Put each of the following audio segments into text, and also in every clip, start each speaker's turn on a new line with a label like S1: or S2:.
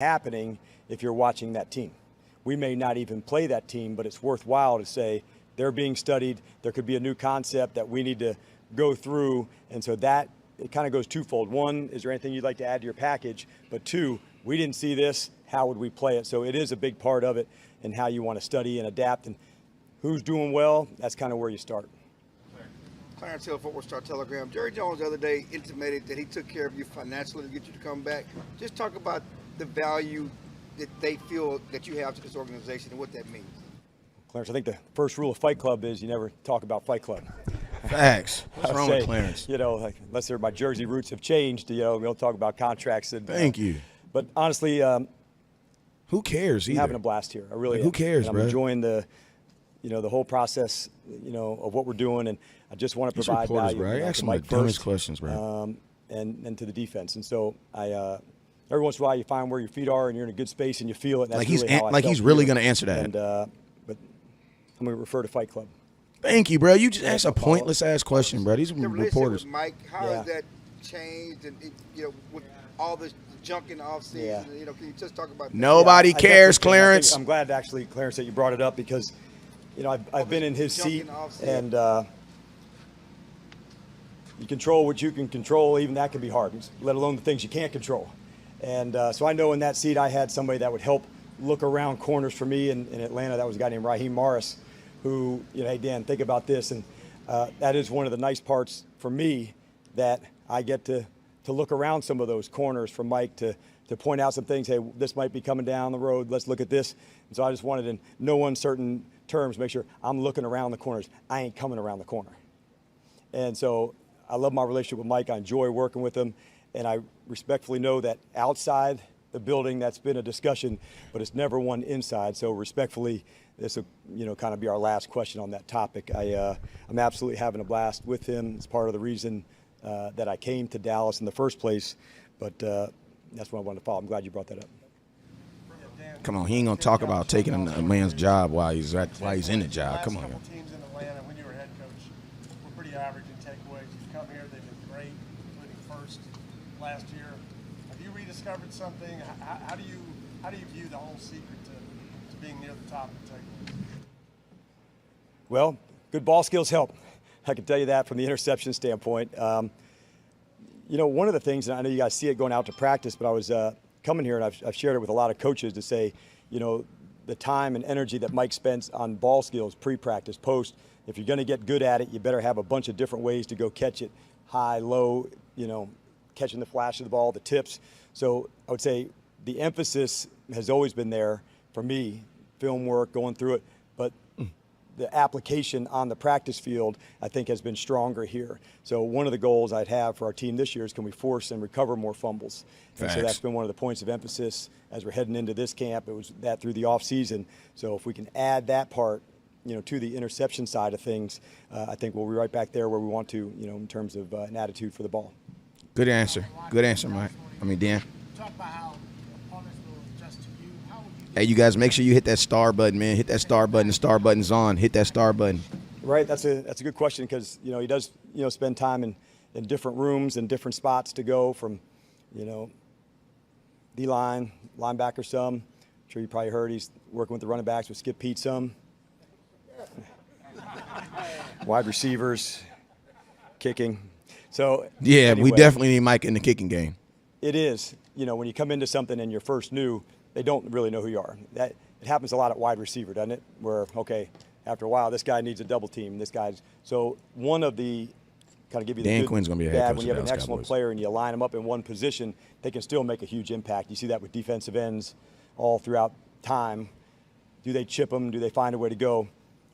S1: happening if you're watching that team. We may not even play that team, but it's worthwhile to say they're being studied. There could be a new concept that we need to go through. And so that, it kind of goes twofold. One, is there anything you'd like to add to your package? But two, we didn't see this, how would we play it? So it is a big part of it and how you want to study and adapt. And who's doing well, that's kind of where you start.
S2: Clarence Hill, Fort Worth Star-Telegram. Jerry Jones the other day intimated that he took care of you financially to get you to come back. Just talk about the value that they feel that you have to this organization and what that means.
S1: Clarence, I think the first rule of Fight Club is you never talk about Fight Club.
S3: Facts. What's wrong with Clarence?
S1: You know, like, unless my Jersey roots have changed, you know, we don't talk about contracts. And,
S3: Thank you.
S1: But honestly,
S3: who cares?
S1: I'm having a blast here. I really
S3: like, who cares,
S1: I'm
S3: bro?
S1: enjoying the whole process, of what we're doing, and I just want to provide value.
S3: Bro. I ask my dumbest questions, bro.
S1: And to the defense, and so every once in a while you find where your feet are and you're in a good space and you feel it. And that's
S3: he's really going to answer that.
S1: And but I'm going to refer to Fight Club.
S3: Thank you, bro. You just asked a pointless ass question, bro. These are reporters.
S2: With Mike, how has that changed? And with all this junk in the offseason, can you just talk about that?
S3: Nobody cares, Clarence.
S1: I'm glad actually, Clarence, that you brought it up because I've been in his seat, and you control what you can control. Even that can be hard, let alone the things you can't control. And so I know in that seat I had somebody that would help look around corners for me in Atlanta. That was a guy named Raheem Morris, who, hey, Dan, think about this. And that is one of the nice parts for me, that I get to look around some of those corners for Mike to point out some things. Hey, this might be coming down the road. Let's look at this. And so I just wanted, in no uncertain terms, make sure I'm looking around the corners. I ain't coming around the corner. And so I love my relationship with Mike. I enjoy working with him. And I respectfully know that outside the building, that's been a discussion, but it's never one inside. So respectfully, this will, kind of be our last question on that topic. I'm absolutely having a blast with him. It's part of the reason that I came to Dallas in the first place. But that's what I wanted to follow. I'm glad you brought that up.
S3: Come on, he ain't gonna talk about taking a man's job while he's in the job. Come on.
S4: Last couple teams in Atlanta, when you were head coach, were pretty average in takeaways. You've come here, they've been great, including first last year. Have you rediscovered something? How do you view the whole secret to being near the top in takeaways?
S1: Well, good ball skills help. I can tell you that from the interception standpoint. One of the things, and I know you guys see it going out to practice, but I was coming here and I've shared it with a lot of coaches to say, the time and energy that Mike spends on ball skills, pre-practice, post. If you're going to get good at it, you better have a bunch of different ways to go catch it, high, low, catching the flash of the ball, the tips. So I would say the emphasis has always been there for me, film work, going through it, but the application on the practice field, I think, has been stronger here. So one of the goals I'd have for our team this year is, can we force and recover more fumbles? And so that's been one of the points of emphasis as we're heading into this camp. It was that through the off season. So if we can add that part, to the interception side of things, I think we'll be right back there where we want to, in terms of an attitude for the ball.
S3: Good answer. Good answer, Mike. Dan.
S4: Talk about how opponents will adjust to you. How would you
S3: Hey, you guys, make sure you hit that star button, man. Hit that star button. The star button's on. Hit that star button.
S1: Right. That's a good question because, he does, spend time in different rooms and different spots to go from, D-line, linebacker some. I'm sure you probably heard he's working with the running backs with Skip Pete some. Wide receivers, kicking. So
S3: yeah,
S1: anyway,
S3: we definitely need Mike in the kicking game.
S1: It is. When you come into something and you're first new, they don't really know who you are. It happens a lot at wide receiver, doesn't it? Where, okay, after a while, this guy needs a double team. This guy's so one of the kind of give you the
S3: Dan
S1: good,
S3: Quinn's gonna be a head
S1: bad
S3: coach
S1: when you have
S3: of
S1: an
S3: the
S1: excellent
S3: Cowboys.
S1: player and you line them up in one position, they can still make a huge impact. You see that with defensive ends all throughout time. Do they chip them? Do they find a way to go?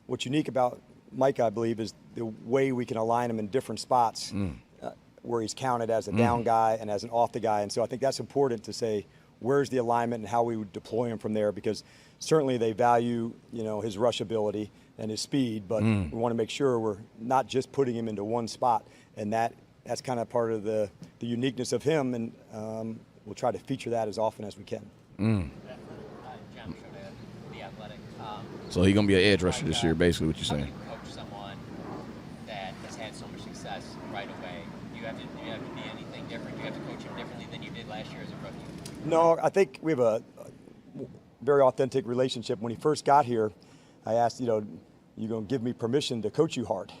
S1: What's unique about Mike, I believe, is the way we can align him in different spots where he's counted as a down guy and as an off the guy. And so I think that's important to say, where's the alignment and how we would deploy him from there, because certainly they value, his rush ability and his speed, but we want to make sure we're not just putting him into one spot. And that's kind of part of the uniqueness of him, and we'll try to feature that as often as we can.
S3: So he's going to be an edge rusher this year, basically what you're saying.
S5: Coach someone that has had so much success right away. Do you have to do anything different? Do you have to coach him differently than you did last year as a rookie?
S1: No, I think we have a very authentic relationship. When he first got here, I asked, you going to give me permission to coach you hard?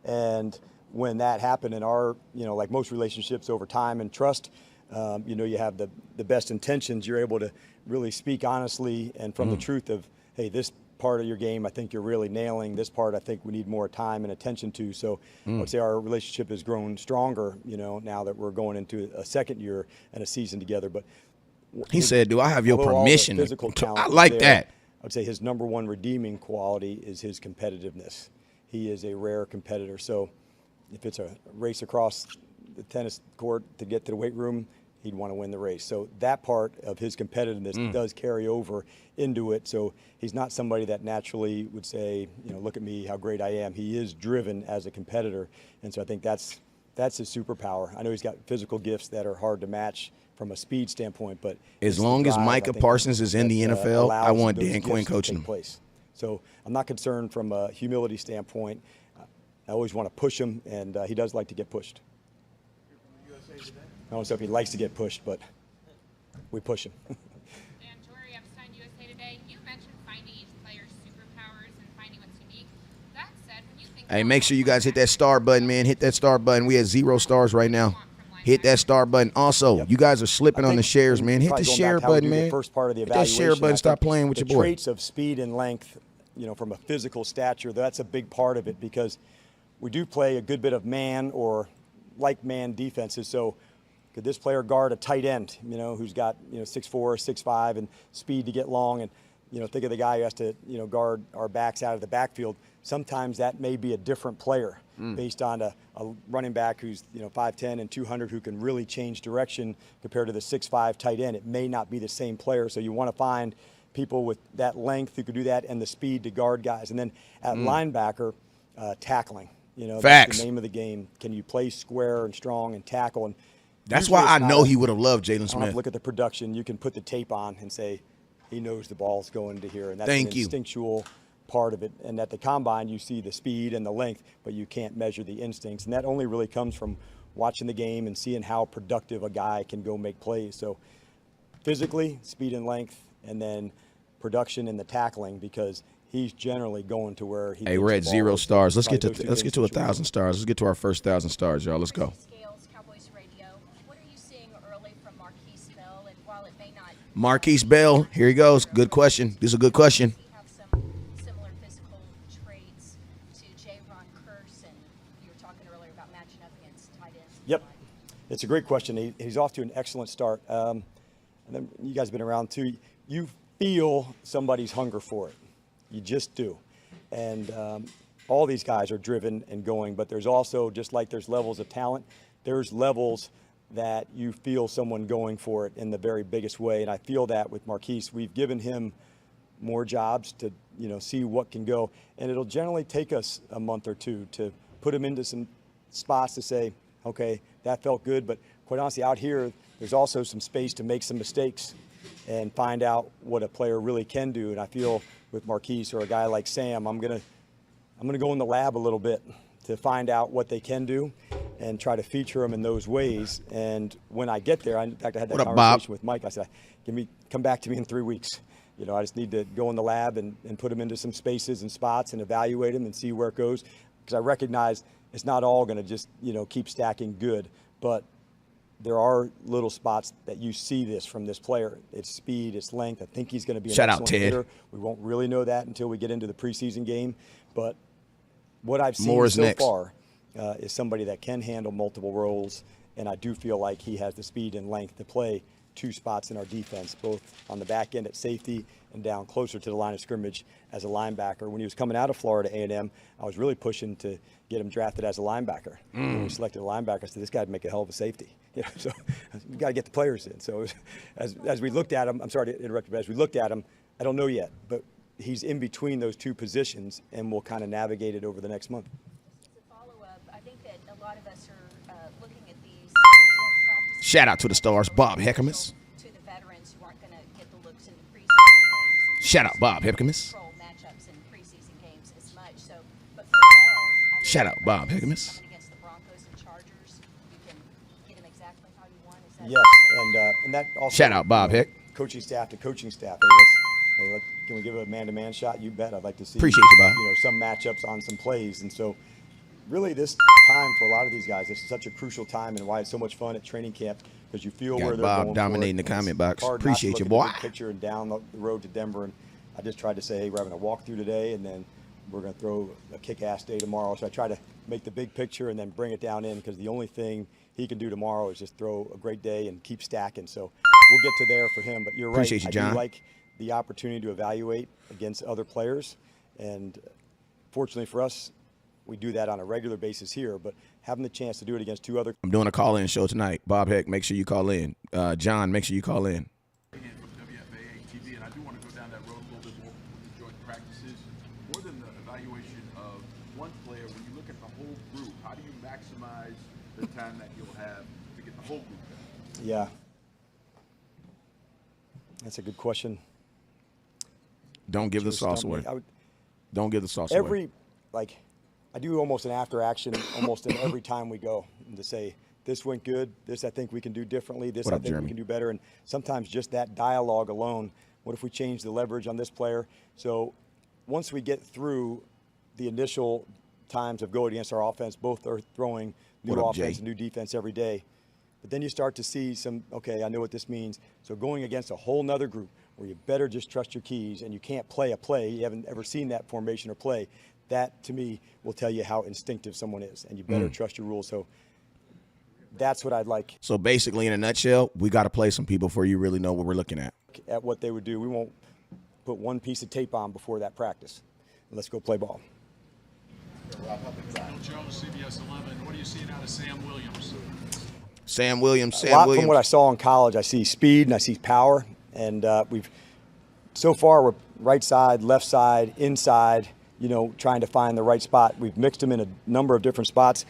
S1: And when that happened in our, like most relationships over time and trust, you have the best intentions. You're able to really speak honestly and from the truth of, hey, this part of your game I think you're really nailing. This part I think we need more time and attention to. So I would say our relationship has grown stronger, now that we're going into a second year and a season together. But
S3: he said, do I have your
S1: although all the
S3: permission?
S1: physical talent
S3: I
S1: is
S3: like
S1: there,
S3: that.
S1: I would say his number one redeeming quality is his competitiveness. He is a rare competitor. So if it's a race across the tennis court to get to the weight room, he'd want to win the race. So that part of his competitiveness does carry over into it. So he's not somebody that naturally would say, look at me, how great I am. He is driven as a competitor. And so I think that's his superpower. I know he's got physical gifts that are hard to match from a speed standpoint, but
S3: as long as Micah Parsons is in the NFL, I want Dan Quinn coaching him.
S1: So I'm not concerned from a humility standpoint. I always want to push him, and he does like to get pushed. I don't know if he likes to get pushed, but we push him.
S6: Dan Torrey, Epstein USA Today. You mentioned finding each player's superpowers and finding what's unique. That said, when you think
S3: Hey, make sure you guys hit that star button, man. Hit that star button. We have 0 stars right now. Hit that star button. Also, you guys are slipping on the shares, man. Hit the share button, man.
S1: First part of the
S3: Hit that share button. Stop playing with your boy.
S1: The traits of speed and length, from a physical stature, that's a big part of it because we do play a good bit of man or like man defenses. So could this player guard a tight end, who's got, 6'4", 6'5", and speed to get long? And, think of the guy who has to, guard our backs out of the backfield. Sometimes that may be a different player based on a running back who's, 5'10" and 200 who can really change direction compared to the 6'5" tight end. It may not be the same player. So you want to find people with that length who could do that and the speed to guard guys. And then at linebacker, tackling.
S3: Facts.
S1: That's the name of the game. Can you play square and strong and tackle? And
S3: that's why I know he would have loved Jalen Smith.
S1: Look at the production. You can put the tape on and say, he knows the ball's going to here. And that's
S3: Thank
S1: an
S3: you.
S1: instinctual part of it. And at the combine, you see the speed and the length, but you can't measure the instincts. And that only really comes from watching the game and seeing how productive a guy can go make plays. So physically, speed and length, and then production and the tackling, because he's generally going to where he.
S3: Hey, we're at 0 stars. Let's get to 1,000 stars. Let's get to our first 1,000 stars, y'all. Let's go.
S7: Scales, Cowboys Radio. What are you seeing early from Marquis Bell? And while it may not,
S3: Marquis Bell, here he goes. Good question. This is a good question.
S7: we have some similar physical traits to J. Ron Curse, and you were talking earlier about matching up against tight ends.
S1: Yep. It's a great question. He's off to an excellent start. And then you guys have been around too. You feel somebody's hunger for it. You just do. And all these guys are driven and going, but there's also, just like there's levels of talent, there's levels that you feel someone going for it in the very biggest way. And I feel that with Marquise. We've given him more jobs to, see what can go. And it'll generally take us a month or two to put him into some spots to say, okay, that felt good. But quite honestly, out here, there's also some space to make some mistakes and find out what a player really can do. And I feel with Marquise or a guy like Sam, I'm gonna go in the lab a little bit to find out what they can do and try to feature them in those ways. And when I get there, in fact, I had that conversation with Mike. I said, come back to me in 3 weeks. I just need to go in the lab and put them into some spaces and spots and evaluate them and see where it goes. Because I recognize it's not all going to just, keep stacking good. But there are little spots that you see this from this player. It's speed, it's length. I think he's going to be an excellent hitter. We won't really know that until we get into the preseason game. But what I've seen so far is somebody that can handle multiple roles, and I do feel like he has the speed and length to play 2 spots in our defense, both on the back end at safety and down closer to the line of scrimmage as a linebacker. When he was coming out of Florida A&M, I was really pushing to get him drafted as a linebacker. When we selected a linebacker, I said, this guy would make a hell of a safety. So we got to get the players in. So as we looked at him, I'm sorry to interrupt, but as we looked at him, I don't know yet, but he's in between those 2 positions, and we'll kind of navigate it over the next month.
S7: As a follow-up, I think that a lot of us are looking at these joint practices.
S3: Shout out to the stars, Bob Heckamus.
S7: To the veterans who aren't going to get the looks in the preseason games.
S3: Shout out Bob Heckamus.
S7: Control matchups in preseason games as much. So, but for Bell,
S3: Shout out Bob Heckamus.
S7: Coming against the Broncos and Chargers, you can get him exactly how you want. Is that
S1: Yes, and that also.
S3: Shout out Bob Heck.
S1: Coaching staff to coaching staff. Can we give a man-to-man shot? You bet. I'd like to see.
S3: Appreciate you, Bob.
S1: Some matchups on some plays, and so really this time for a lot of these guys, this is such a crucial time, and why it's so much fun at training camp because you feel
S3: Got
S1: where they're
S3: Bob
S1: going.
S3: dominating
S1: for it,
S3: the comment
S1: and
S3: box.
S1: it's hard not to
S3: Appreciate
S1: look
S3: you,
S1: at
S3: boy.
S1: the big picture and down the road to Denver, and I just tried to say, hey, we're having a walkthrough today, and then we're going to throw a kick-ass day tomorrow. So I try to make the big picture and then bring it down in because the only thing he can do tomorrow is just throw a great day and keep stacking. So we'll get to there for him. But you're
S3: Appreciate
S1: right.
S3: you, John.
S1: I do like the opportunity to evaluate against other players. And fortunately for us, we do that on a regular basis here. But having the chance to do it against two other.
S3: I'm doing a call-in show tonight. Bob Heck, make sure you call in. John, make sure you call in.
S8: Again from WFAA TV, and I do want to go down that road a little bit more with the joint practices. More than the evaluation of one player, when you look at the whole group, how do you maximize the time that you'll have to get the whole group done?
S1: Yeah. That's a good question.
S3: Don't give the sauce away. Don't give the sauce away.
S1: I do almost an after action almost in every time we go, and to say this went good, this I think we can do differently, this
S3: What
S1: I
S3: up,
S1: think
S3: Jeremy?
S1: we can do better, and sometimes just that dialogue alone. What if we change the leverage on this player? So once we get through the initial times of going against our offense, both are throwing new
S3: What up,
S1: offense
S3: Jay?
S1: and new defense every day. But then you start to see okay, I know what this means. So going against a whole nother group where you better just trust your keys and you can't play a play, you haven't ever seen that formation or play, that to me will tell you how instinctive someone is, and you better trust your rules. So that's what I'd like
S3: So basically, in a nutshell, we got to play some people before you really know what we're looking at.
S1: what they would do. We won't put one piece of tape on before that practice. Let's go play ball.
S9: Bill Jones, CBS 11. What are you seeing out of Sam Williams?
S3: Sam Williams.
S1: A lot from what I saw in college. I see speed and I see power, and so far we're right side, left side, inside. Trying to find the right spot. We've mixed him in a number of different spots.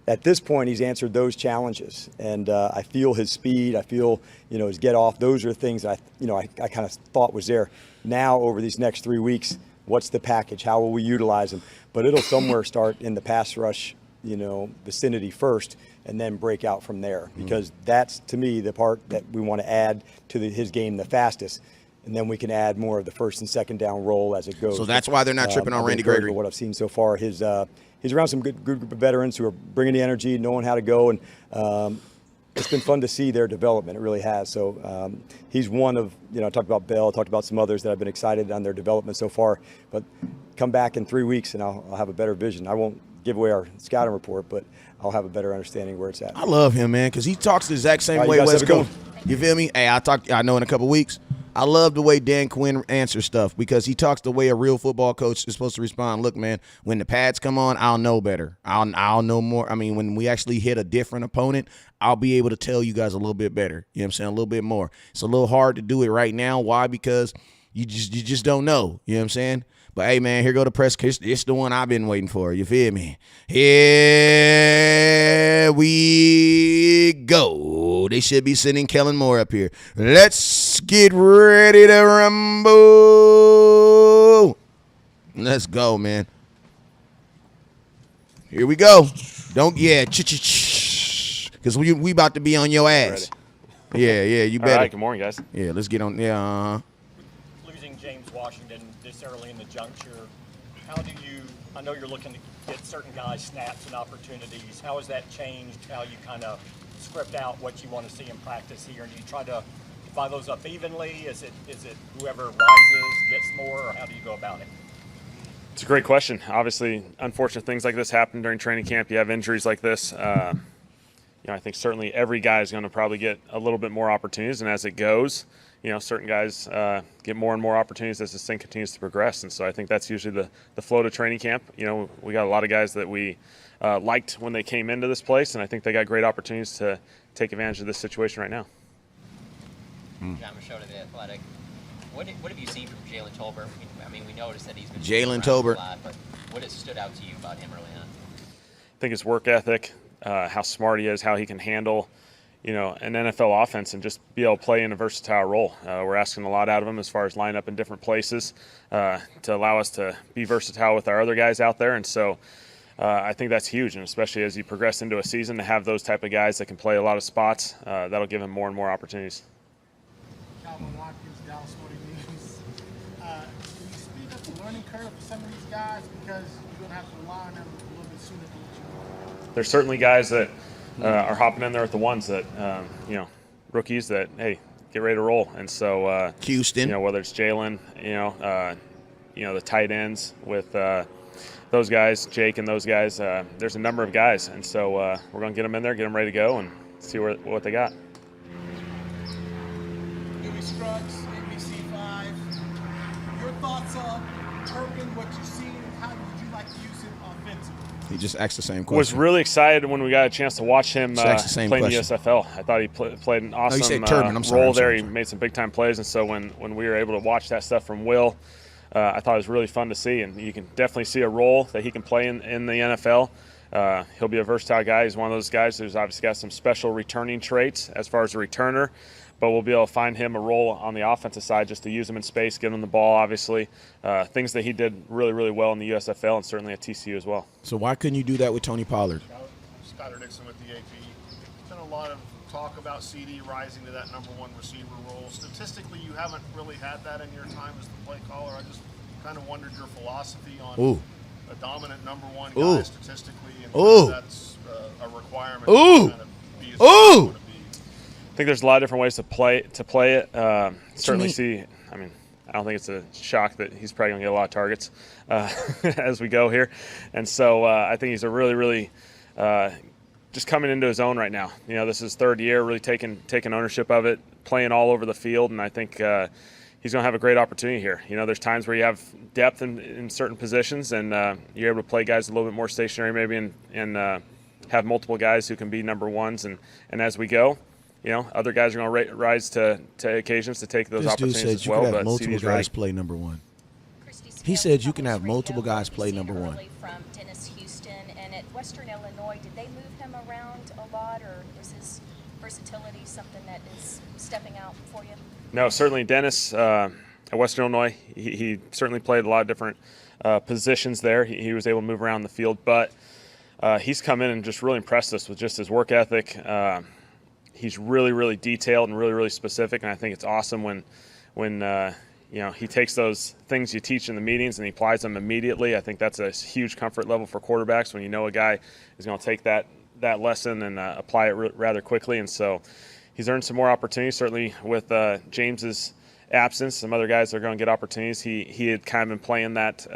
S1: At this point, he's answered those challenges, and I feel his speed. I feel his get off. Those are things that I kind of thought was there. Now over these next 3 weeks, what's the package? How will we utilize him? But it'll somewhere start in the pass rush, vicinity first, and then break out from there, because that's to me the part that we want to add to his game the fastest. And then we can add more of the first and second down role as it goes.
S3: So that's why they're not tripping on
S1: I've been
S3: Randy
S1: encouraged
S3: Gregory.
S1: with what I've seen so far, he's around some good group of veterans who are bringing the energy, knowing how to go, and it's been fun to see their development. It really has. So he's one of, I talked about Bell, talked about some others that I've been excited on their development so far. But come back in 3 weeks and I'll have a better vision. I won't give away our scouting report, but I'll have a better understanding where it's at.
S3: I love him, man, because he talks the exact same
S1: All right,
S3: way
S1: you guys
S3: West
S1: have a good
S3: Coast. You feel me? Hey, I know in a couple weeks. I love the way Dan Quinn answers stuff because he talks the way a real football coach is supposed to respond. Look, man, when the pads come on, I'll know better. I'll know more. I mean, when we actually hit a different opponent, I'll be able to tell you guys a little bit better. You know what I'm saying? A little bit more. It's a little hard to do it right now. Why? Because you just don't know. You know what I'm saying? But, hey, man, here go the press. It's the one I've been waiting for. You feel me? Here we go. They should be sending Kellen Moore up here. Let's get ready to rumble. Let's go, man. Here we go. Because we about to be on your ass. Yeah, you better.
S10: All right, good morning, guys.
S3: Yeah, let's get on. Yeah,
S11: Losing James Washington this early in the juncture, how do you, I know you're looking to get certain guys snaps and opportunities. How has that changed how you kind of script out what you want to see in practice here? And do you try to divide those up evenly? Is it whoever rises gets more, or how do you go about it?
S10: It's a great question. Obviously, unfortunate things like this happen during training camp. You have injuries like this. I think certainly every guy is going to probably get a little bit more opportunities, and as it goes, certain guys get more and more opportunities as this thing continues to progress. And so I think that's usually the flow to training camp. We got a lot of guys that we liked when they came into this place, and I think they got great opportunities to take advantage of this situation right now.
S5: John Machota, The Athletic. What have you seen from Jalen Tolbert? I mean, we noticed that he's been
S3: Jalen
S5: around
S3: Tolbert.
S5: a lot, but what has stood out to you about him early on?
S10: I think his work ethic, how smart he is, how he can handle, an NFL offense and just be able to play in a versatile role. We're asking a lot out of him as far as line up in different places to allow us to be versatile with our other guys out there. And so I think that's huge, and especially as you progress into a season, to have those type of guys that can play a lot of spots, that'll give him more and more opportunities.
S12: Cowboys, Dallas Morning News. Can you speed up the learning curve for some of these guys because you're going to have to rely on them a little bit sooner than what you want?
S10: There's certainly guys that are hopping in there at the ones that, rookies that, hey, get ready to roll. And so,
S3: Houston,
S10: whether it's Jalen, the tight ends with those guys, Jake and those guys, there's a number of guys. And so we're going to get them in there, get them ready to go, and see what they got.
S12: Louis Scruggs, ABC5. Your thoughts on Turpin, what you've seen, and how would you like to use him offensively?
S3: he just asked the same question.
S10: Was really excited when we got a chance to watch him play in the
S3: question.
S10: USFL. I thought he played an awesome role there. He made some big-time plays, and so when we were able to watch that stuff from Will, I thought it was really fun to see, and you can definitely see a role that he can play in the NFL. He'll be a versatile guy. He's one of those guys who's obviously got some special returning traits as far as a returner, but we'll be able to find him a role on the offensive side just to use him in space, get him the ball, obviously. Things that he did really, really well in the USFL and certainly at TCU as well.
S3: So why couldn't you do that with Tony Pollard?
S13: Skyler Dixon with the AP. There's been a lot of talk about CD rising to that number one receiver role. Statistically, you haven't really had that in your time as the play caller. I just kind of wondered your philosophy on a dominant number one guy statistically, and whether that's a requirement to kind of be as good as you want to be.
S10: I think there's a lot of different ways to play it. Certainly I don't think it's a shock that he's probably going to get a lot of targets as we go here. And so I think he's a really, really just coming into his own right now. This is his third year, really taking ownership of it, playing all over the field, and I think he's going to have a great opportunity here. There's times where you have depth in certain positions, and you're able to play guys a little bit more stationary maybe and have multiple guys who can be number ones. And as we go, other guys are going to rise to occasions to take those opportunities as well.
S3: This dude said you could have
S10: but
S3: multiple
S10: CD's
S3: guys
S10: ready.
S3: play number one. He said you can have multiple guys play number one.
S7: From Dennis Houston, and at Western Illinois, did they move him around a lot, or is his versatility something that is stepping out for you?
S10: No, certainly Dennis at Western Illinois, he certainly played a lot of different positions there. He was able to move around the field, but he's come in and just really impressed us with just his work ethic. He's really, really detailed and really, really specific, and I think it's awesome when he takes those things you teach in the meetings and he applies them immediately. I think that's a huge comfort level for quarterbacks when you know a guy is going to take that lesson and apply it rather quickly. And so he's earned some more opportunities, certainly with James's absence. Some other guys that are going to get opportunities. He had kind of been playing that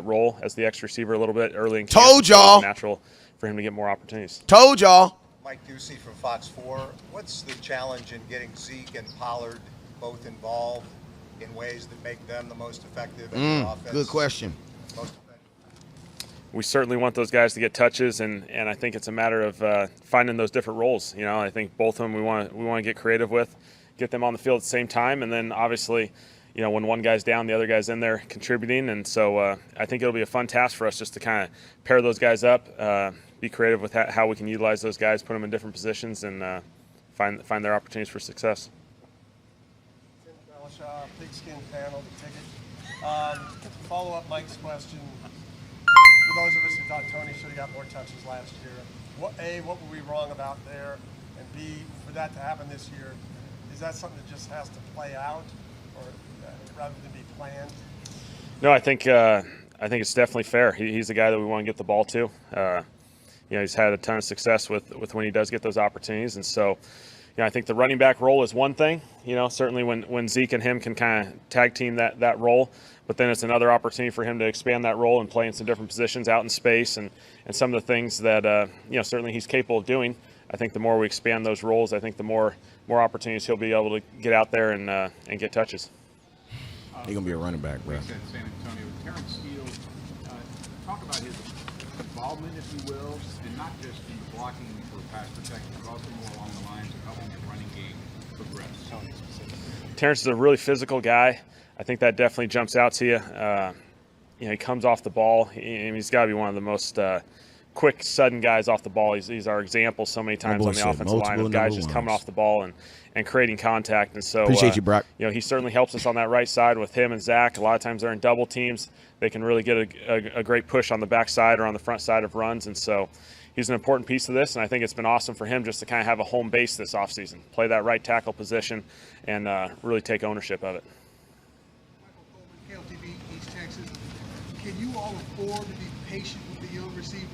S10: role as the X receiver a little bit early in camp.
S3: Told y'all.
S10: So it's natural for him to get more opportunities.
S3: Told y'all.
S14: Mike Ducey from Fox 4. What's the challenge in getting Zeke and Pollard both involved in ways that make them the most effective in the offense?
S3: Good question.
S10: We certainly want those guys to get touches, and I think it's a matter of finding those different roles. I think both of them we want to get creative with, get them on the field at the same time, and then obviously, when one guy's down, the other guy's in there contributing. And so I think it'll be a fun task for us just to kind of pair those guys up, be creative with how we can utilize those guys, put them in different positions, and find their opportunities for success.
S4: Tim Belishaw, Pigskin Panel, the ticket. To follow up Mike's question, for those of us who thought Tony should have got more touches last year, what were we wrong about there? And B, for that to happen this year, is that something that just has to play out, or rather than be planned?
S10: No, I think it's definitely fair. He's the guy that we want to get the ball to. He's had a ton of success with when he does get those opportunities, and so I think the running back role is one thing. Certainly when Zeke and him can kind of tag team that role, but then it's another opportunity for him to expand that role and play in some different positions out in space and some of the things that certainly he's capable of doing. I think the more we expand those roles, I think the more opportunities he'll be able to get out there and get touches.
S3: He's gonna be a running back, bro.
S8: San Antonio, Terrence Hill, talk about his involvement, if you will, and not just in blocking for pass protection, but also more along the lines of helping the running game progress.
S10: Terrence is a really physical guy. I think that definitely jumps out to you. He comes off the ball. He's got to be one of the most quick, sudden guys off the ball. He's our example so many times on the offensive line of guys just coming off the ball and creating contact. And so
S3: appreciate you, Brock.
S10: He certainly helps us on that right side with him and Zach. A lot of times they're in double teams. They can really get a great push on the backside or on the front side of runs. And so he's an important piece of this, and I think it's been awesome for him just to kind of have a home base this offseason, play that right tackle position, and really take ownership of it.
S12: Michael Coleman, KLTV, East Texas. Can you all afford to be patient with the young receivers?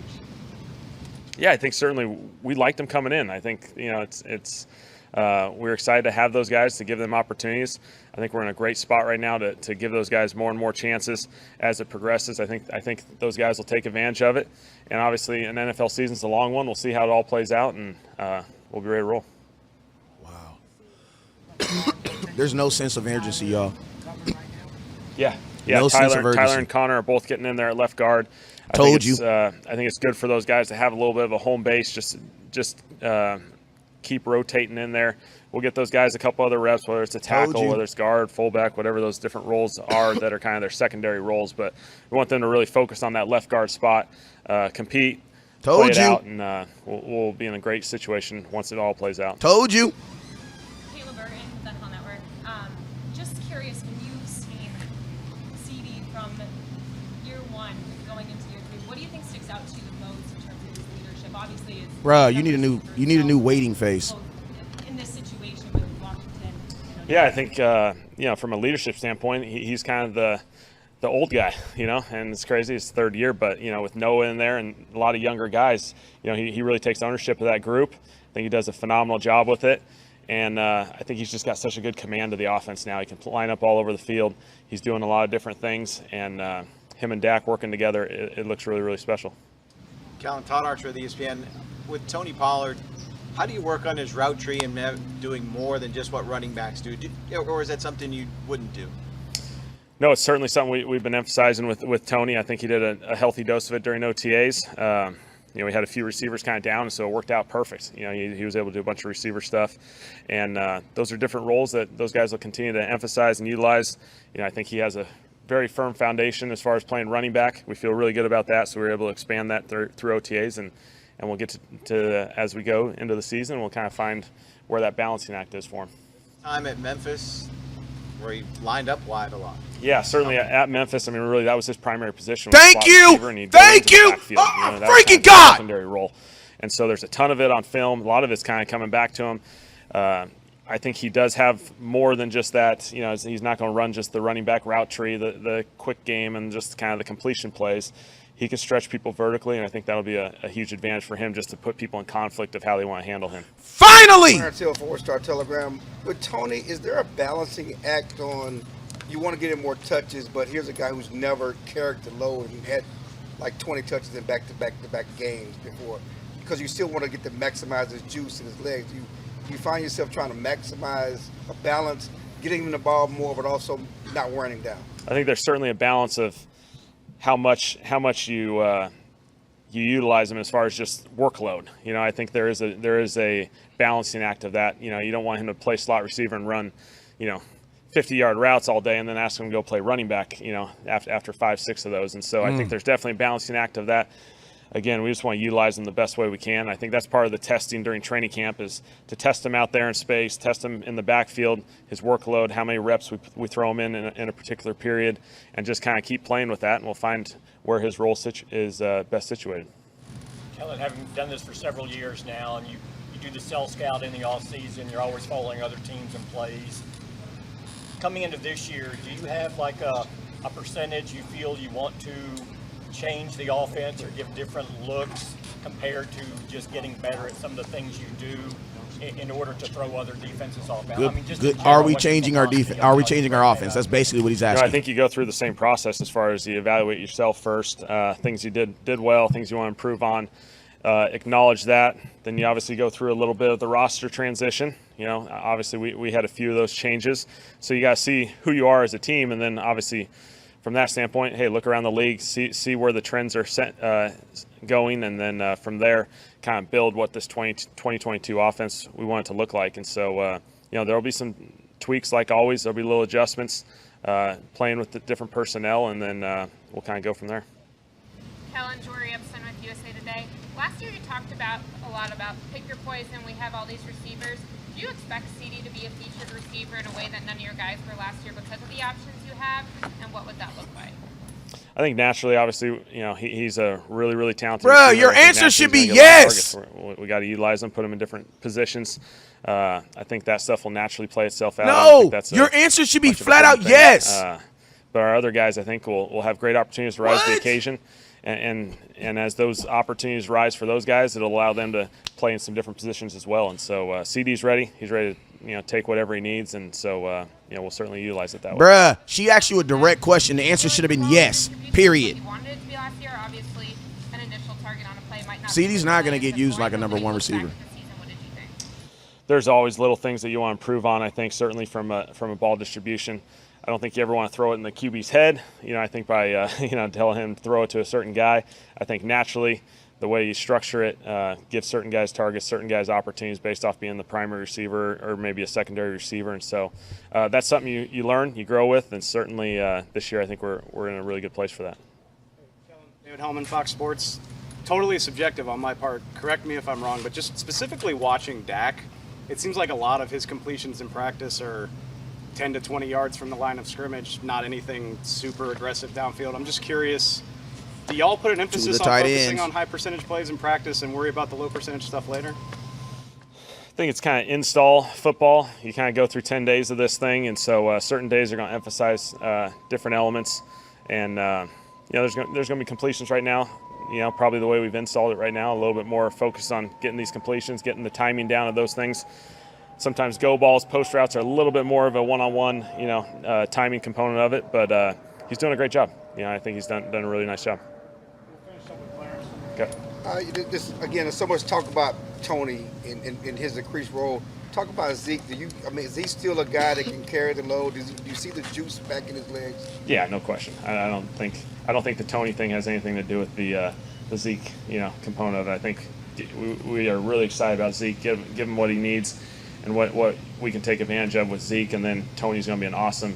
S10: Yeah, I think certainly we liked them coming in. I think we're excited to have those guys, to give them opportunities. I think we're in a great spot right now to give those guys more and more chances as it progresses. I think those guys will take advantage of it. And obviously an NFL season's a long one. We'll see how it all plays out, and we'll be ready to roll.
S3: Wow. There's no sense of urgency, y'all.
S10: Yeah.
S3: No sense of urgency.
S10: Tyler and Connor are both getting in there at left guard. I think it's good for those guys to have a little bit of a home base, just keep rotating in there. We'll get those guys a couple other reps, whether it's a tackle, whether it's guard, fullback, whatever those different roles are that are kind of their secondary roles. But we want them to really focus on that left guard spot, compete, play it out, and we'll be in a great situation once it all plays out.
S3: Told you.
S15: Caleb Burton, the NFL Network. Just curious, when you've seen CD from year one going into year three, what do you think sticks out to you the most in terms of his leadership? Obviously, it's
S3: Bruh, you need a new waiting face.
S15: in this situation with Washington.
S10: Yeah, I think from a leadership standpoint, he's kind of the old guy, and it's crazy. It's third year, but with Noah in there and a lot of younger guys, he really takes ownership of that group. I think he does a phenomenal job with it, and I think he's just got such a good command of the offense now. He can line up all over the field. He's doing a lot of different things, and him and Dak working together, it looks really, really special.
S16: Callan, Todd Archer of the ESPN. With Tony Pollard, how do you work on his route tree and doing more than just what running backs do? Or is that something you wouldn't do?
S10: No, it's certainly something we've been emphasizing with Tony. I think he did a healthy dose of it during OTAs. We had a few receivers kind of down, and so it worked out perfect. He was able to do a bunch of receiver stuff, and those are different roles that those guys will continue to emphasize and utilize. I think he has a very firm foundation as far as playing running back. We feel really good about that, so we're able to expand that through OTAs, and we'll get to as we go into the season, we'll kind of find where that balancing act is for him.
S16: Time at Memphis, where he lined up wide a lot.
S10: Yeah, certainly at Memphis. I mean, really, that was his primary position.
S3: Thank you. Thank you. Oh, freaking God.
S10: Secondary role, and so there's a ton of it on film. A lot of it's kind of coming back to him. I think he does have more than just that. He's not going to run just the running back route tree, the quick game, and just kind of the completion plays. He can stretch people vertically, and I think that'll be a huge advantage for him just to put people in conflict of how they want to handle him.
S3: Finally!
S2: Clarence Hill, 4-Star Telegram. With Tony, is there a balancing act on you want to get him more touches, but here's a guy who's never character low and had like 20 touches in back-to-back games before, because you still want to get to maximize his juice and his legs. You find yourself trying to maximize a balance, getting him the ball more, but also not wearing him down.
S10: I think there's certainly a balance of how much you utilize him as far as just workload. I think there is a balancing act of that. You don't want him to play slot receiver and run, 50-yard routes all day and then ask him to go play running back, after 5-6 of those. And so I think there's definitely a balancing act of that. Again, we just want to utilize him the best way we can. I think that's part of the testing during training camp, is to test him out there in space, test him in the backfield, his workload, how many reps we throw him in a particular period, and just kind of keep playing with that, and we'll find where his role is best situated.
S11: Kellen, having done this for several years now, and you do the cell scout in the off season, you're always following other teams and plays. Coming into this year, do you have like a percentage you feel you want to change the offense or give different looks compared to just getting better at some of the things you do in order to throw other defenses off balance?
S3: Good. Are we changing our defense? Are we changing our offense? That's basically what he's asking.
S10: I think you go through the same process as far as you evaluate yourself first, things you did well, things you want to improve on, acknowledge that. Then you obviously go through a little bit of the roster transition. Obviously we had a few of those changes, so you got to see who you are as a team, and then obviously from that standpoint, hey, look around the league, see where the trends are going, and then from there kind of build what this 2022 offense we want it to look like. And so, there'll be some tweaks like always. There'll be little adjustments, playing with the different personnel, and then we'll kind of go from there.
S6: Kellen, Jory Epson with USA Today. Last year you talked a lot about pick your poison. We have all these receivers. Do you expect CD to be a featured receiver in a way that none of your guys were last year because of the options you have? And what would that look like?
S10: I think naturally, obviously, he's a really, really talented
S3: Bro,
S10: receiver.
S3: your
S10: I think
S3: answer
S10: naturally
S3: should
S10: he's
S3: be
S10: gonna get a lot of
S3: yes.
S10: targets. We got to utilize him, put him in different positions. I think that stuff will naturally play itself out. I don't
S3: No,
S10: think that's
S3: your answer should be
S10: much of a
S3: flat
S10: big
S3: out
S10: thing.
S3: yes.
S10: But our other guys, I think, will have great opportunities to rise to the occasion. And as those opportunities rise for those guys, it'll allow them to play in some different positions as well. And so CD's ready. He's ready to take whatever he needs. And so we'll certainly utilize it that way.
S3: Bruh, she asked you a direct question. The answer should have been yes, period.
S6: You wanted it to be last year. Obviously, an initial target on a play might not.
S3: CD's not going to get used like a number one receiver.
S10: There's always little things that you want to improve on. I think certainly from a ball distribution. I don't think you ever want to throw it in the QB's head. I think by telling him to throw it to a certain guy. I think naturally the way you structure it, give certain guys targets, certain guys opportunities based off being the primary receiver or maybe a secondary receiver. And so that's something you learn, you grow with, and certainly this year I think we're in a really good place for that.
S17: David Hellman, Fox Sports. Totally subjective on my part. Correct me if I'm wrong, but just specifically watching Dak, it seems like a lot of his completions in practice are 10 to 20 yards from the line of scrimmage, not anything super aggressive downfield. I'm just curious, do y'all put an emphasis on focusing on high percentage plays in practice and worry about the low percentage stuff later?
S10: I think it's kind of install football. You kind of go through 10 days of this thing, and so certain days are going to emphasize different elements. And there's going to be completions right now. Probably the way we've installed it right now, a little bit more focused on getting these completions, getting the timing down of those things. Sometimes go balls, post routes are a little bit more of a one-on-one, timing component of it. But he's doing a great job. I think he's done a really nice job. Okay.
S2: Again, there's so much talk about Tony in his increased role. Talk about Zeke. Is he still a guy that can carry the load? Do you see the juice back in his legs?
S10: Yeah, no question. I don't think the Tony thing has anything to do with the Zeke, component of it. I think we are really excited about Zeke. Give him what he needs, and what we can take advantage of with Zeke, and then Tony's going to be an awesome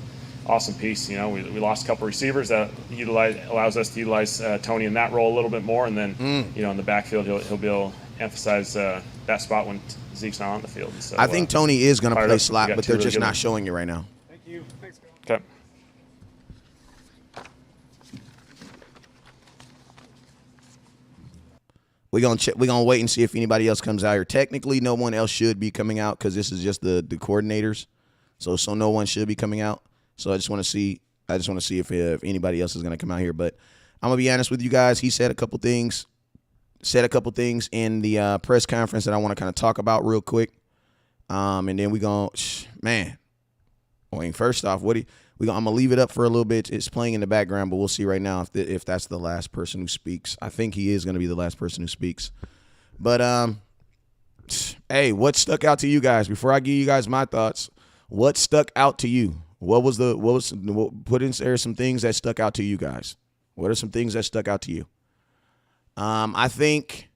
S10: piece. We lost a couple receivers that allows us to utilize Tony in that role a little bit more, and then in the backfield he'll be able to emphasize that spot when Zeke's not on the field. So,
S3: I think Tony is going to play
S10: up.
S3: slot, but they're just not showing you right now.
S17: Thank you. Thanks,
S10: Okay.
S3: We're gonna wait and see if anybody else comes out here. Technically, no one else should be coming out because this is just the coordinators. So no one should be coming out. So I just want to see if anybody else is gonna come out here. But I'm gonna be honest with you guys. He said a couple things in the press conference that I want to kind of talk about real quick. And then first off, I'm gonna leave it up for a little bit. It's playing in the background, but we'll see right now if that's the last person who speaks. I think he is gonna be the last person who speaks. But hey, what stuck out to you guys? Before I give you guys my thoughts, what stuck out to you? Put in there some things that stuck out to you guys. What are some things that stuck out to you? I think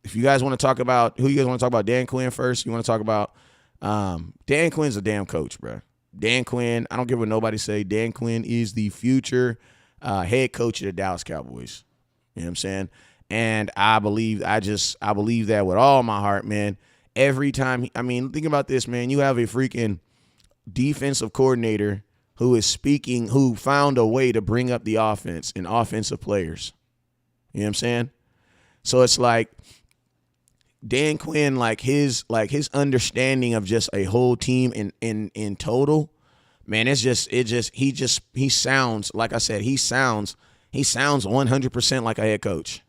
S3: if you guys want to talk about who you guys want to talk about, Dan Quinn first. You want to talk about Dan Quinn's a damn coach, bro. Dan Quinn, I don't care what nobody say. Dan Quinn is the future head coach of the Dallas Cowboys. You know what I'm saying? And I believe that with all my heart, man. Every time, think about this, man. You have a freaking defensive coordinator who found a way to bring up the offense and offensive players. You know what I'm saying? So it's like Dan Quinn, his understanding of just a whole team in total, man, he sounds, like I said, he sounds 100% like a head coach.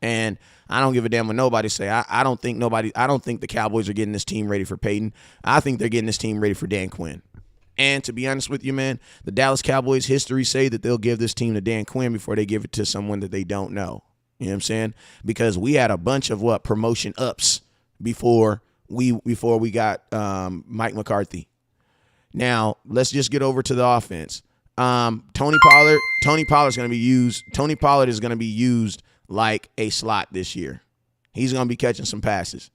S3: And I don't give a damn what nobody say. I don't think the Cowboys are getting this team ready for Peyton. I think they're getting this team ready for Dan Quinn. And to be honest with you, man, the Dallas Cowboys history say that they'll give this team to Dan Quinn before they give it to someone that they don't know. You know what I'm saying? Because we had a bunch of promotion ups before we got Mike McCarthy. Now let's just get over to the offense. Tony Pollard is going to be used like a slot this year. He's going to be catching some passes.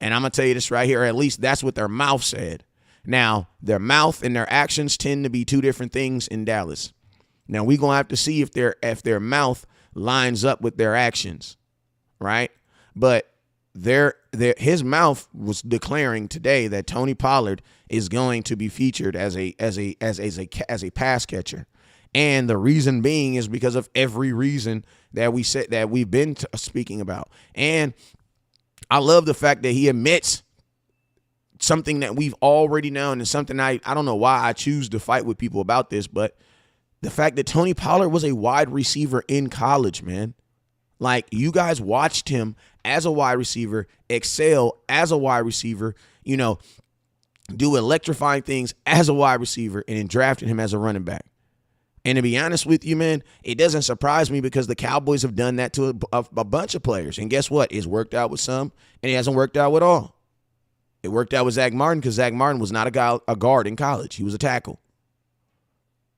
S3: And I'm going to tell you this right here, or at least that's what their mouth said. Now, their mouth and their actions tend to be two different things in Dallas. Now, we're going to have to see if their mouth lines up with their actions. right? But his mouth was declaring today that Tony Pollard is going to be featured as a pass catcher. And the reason being is because of every reason that we've been speaking about. And I love the fact that he admits something that we've already known, and something I don't know why I choose to fight with people about this, but the fact that Tony Pollard was a wide receiver in college, man. Like, you guys watched him as a wide receiver, excel as a wide receiver, do electrifying things as a wide receiver, and then drafted him as a running back. And to be honest with you, man, it doesn't surprise me because the Cowboys have done that to a bunch of players. And guess what? It's worked out with some, and it hasn't worked out with all. It worked out with Zach Martin because Zach Martin was not a guard in college. He was a tackle.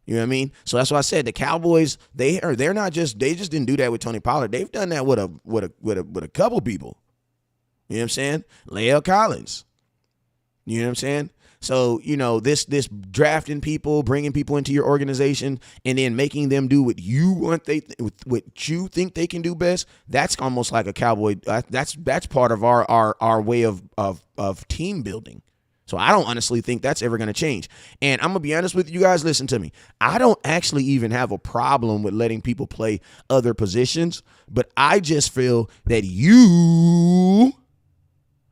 S3: You know what I mean? So that's why I said the Cowboys, they just didn't do that with Tony Pollard. They've done that with a couple people. You know what I'm saying? Lael Collins. You know what I'm saying? So, this drafting people, bringing people into your organization, and then making them do what you think they can do best. That's almost like a Cowboy. That's part of our way of team building. So I don't honestly think that's ever going to change. And I'm going to be honest with you guys. Listen to me. I don't actually even have a problem with letting people play other positions, but I just feel that you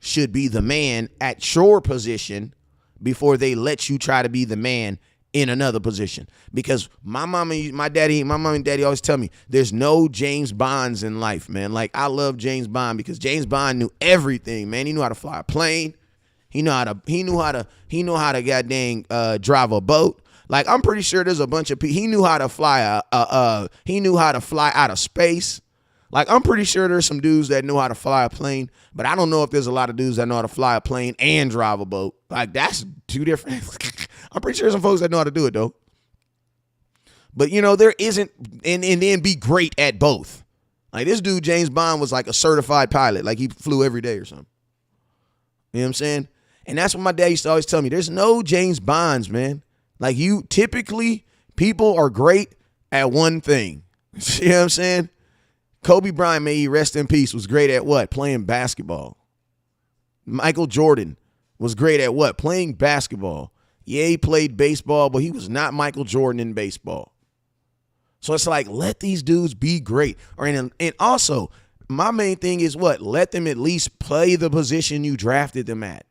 S3: should be the man at your position before they let you try to be the man in another position. Because my mom and daddy always tell me there's no James Bonds in life, man. Like, I love James Bond because James Bond knew everything, man. He knew how to fly a plane. He knew how to goddamn drive a boat. Like, I'm pretty sure there's a bunch of people. He knew how to fly he knew how to fly out of space. Like, I'm pretty sure there's some dudes that know how to fly a plane, but I don't know if there's a lot of dudes that know how to fly a plane and drive a boat. Like, that's two different. I'm pretty sure there's some folks that know how to do it, though. But, there isn't, and then be great at both. Like, this dude, James Bond, was like a certified pilot. Like, he flew every day or something. You know what I'm saying? And that's what my dad used to always tell me. There's no James Bonds, man. Like, typically, people are great at one thing. You know what I'm saying? Kobe Bryant, may he rest in peace, was great at what? Playing basketball. Michael Jordan was great at what? Playing basketball. Yeah, he played baseball, but he was not Michael Jordan in baseball. So it's like, let these dudes be great. And also, my main thing is what? Let them at least play the position you drafted them at.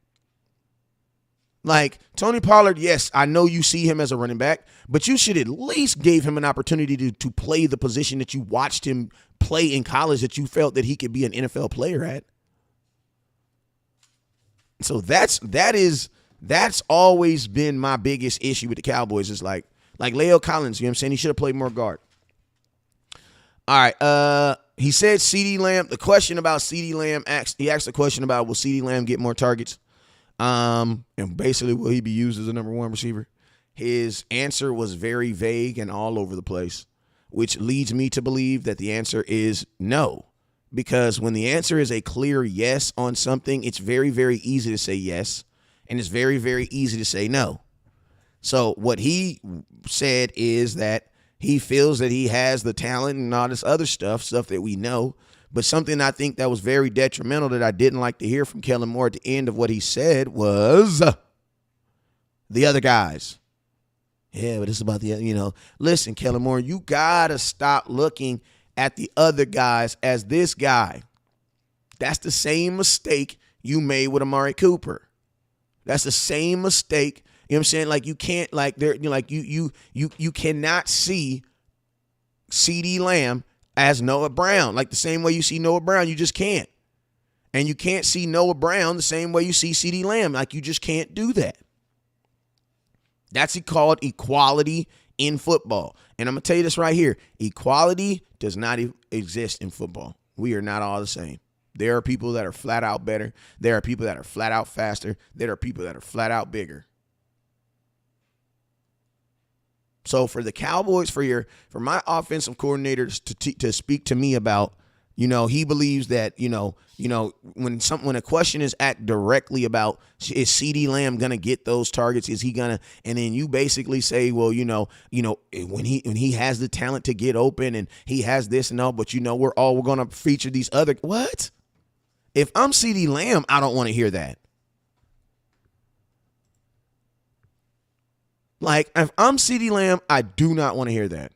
S3: Like, Tony Pollard, yes, I know you see him as a running back, but you should at least give him an opportunity to play the position that you watched him play in college that you felt that he could be an NFL player at. So that's always been my biggest issue with the Cowboys is like Lael Collins, you know what I'm saying? He should have played more guard. All right, he said CeeDee Lamb, the question about CeeDee Lamb, he asked the question about will CeeDee Lamb get more targets? And basically, will he be used as a number one receiver? His answer was very vague and all over the place, which leads me to believe that the answer is no. Because when the answer is a clear yes on something, it's very, very easy to say yes, and it's very, very easy to say no. So what he said is that he feels that he has the talent and all this other stuff that we know. But something I think that was very detrimental that I didn't like to hear from Kellen Moore at the end of what he said was the other guys. Yeah, but it's about listen, Kellen Moore, you got to stop looking at the other guys as this guy. That's the same mistake you made with Amari Cooper. That's the same mistake. You know what I'm saying? Like, you can't, like, you cannot see CeeDee Lamb as Noah Brown. Like, the same way you see Noah Brown, you just can't. And you can't see Noah Brown the same way you see CeeDee Lamb. Like, you just can't do that. That's called equality in football. And I'm going to tell you this right here. Equality does not exist in football. We are not all the same. There are people that are flat out better. There are people that are flat out faster. There are people that are flat out bigger. So for the Cowboys, for my offensive coordinators to speak to me about You know, he believes that, when a question is asked directly about is CeeDee Lamb gonna get those targets, is he gonna, and then you basically say, well, when he has the talent to get open and he has this and all, but we're gonna feature these other what? If I'm CeeDee Lamb, I don't want to hear that. Like, if I'm CeeDee Lamb, I do not want to hear that.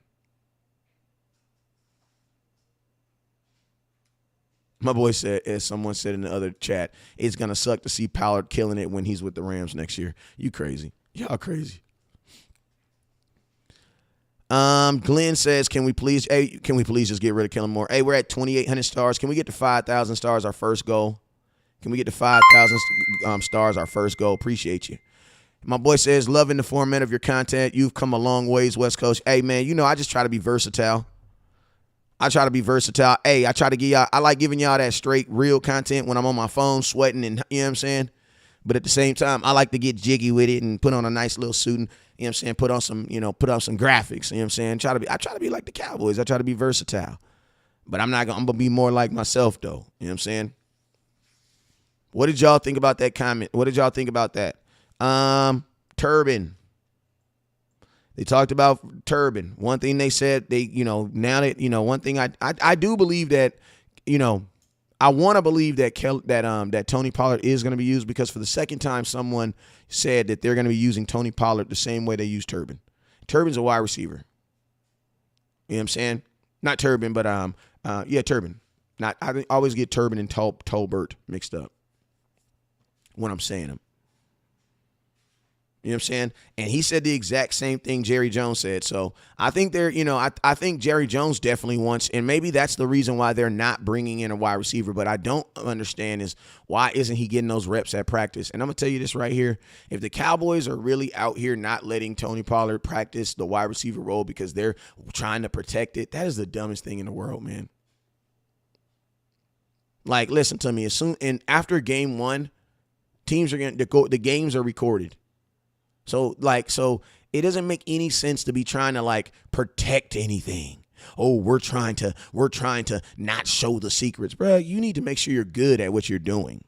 S3: My boy said, as someone said in the other chat, it's going to suck to see Pollard killing it when he's with the Rams next year. You crazy. Y'all crazy. Glenn says, can we please just get rid of Kellen Moore? Hey, we're at 2,800 stars. Can we get to 5,000 stars, our first goal? Can we get to 5,000 stars, our first goal? Appreciate you. My boy says, loving the format of your content. You've come a long ways, West Coast. Hey, man, I just try to be versatile. Hey, I try to give y'all, I like giving y'all that straight, real content when I'm on my phone sweating and, you know what I'm saying? But at the same time, I like to get jiggy with it and put on a nice little suit and, you know what I'm saying, put on some graphics, you know what I'm saying? I try to be like the Cowboys. I try to be versatile. But I'm going to be more like myself, though. You know what I'm saying? What did y'all think about that comment? What did y'all think about that? Turban. They talked about Turban. One thing they said, now that, one thing I do believe that, I want to believe that that Tony Pollard is going to be used, because for the second time someone said that they're going to be using Tony Pollard the same way they use Turban. Turban's a wide receiver. You know what I'm saying? Not Turban, but Turban. I always get Turban and Tolbert mixed up when I'm saying them. You know what I'm saying? And he said the exact same thing Jerry Jones said. So I think I think Jerry Jones definitely wants, and maybe that's the reason why they're not bringing in a wide receiver. But I don't understand is why isn't he getting those reps at practice? And I'm going to tell you this right here. If the Cowboys are really out here not letting Tony Pollard practice the wide receiver role because they're trying to protect it, that is the dumbest thing in the world, man. Like, listen to me. After game one, teams are going to go, the games are recorded. So it doesn't make any sense to be trying to protect anything. Oh, we're trying to not show the secrets. Bro, you need to make sure you're good at what you're doing.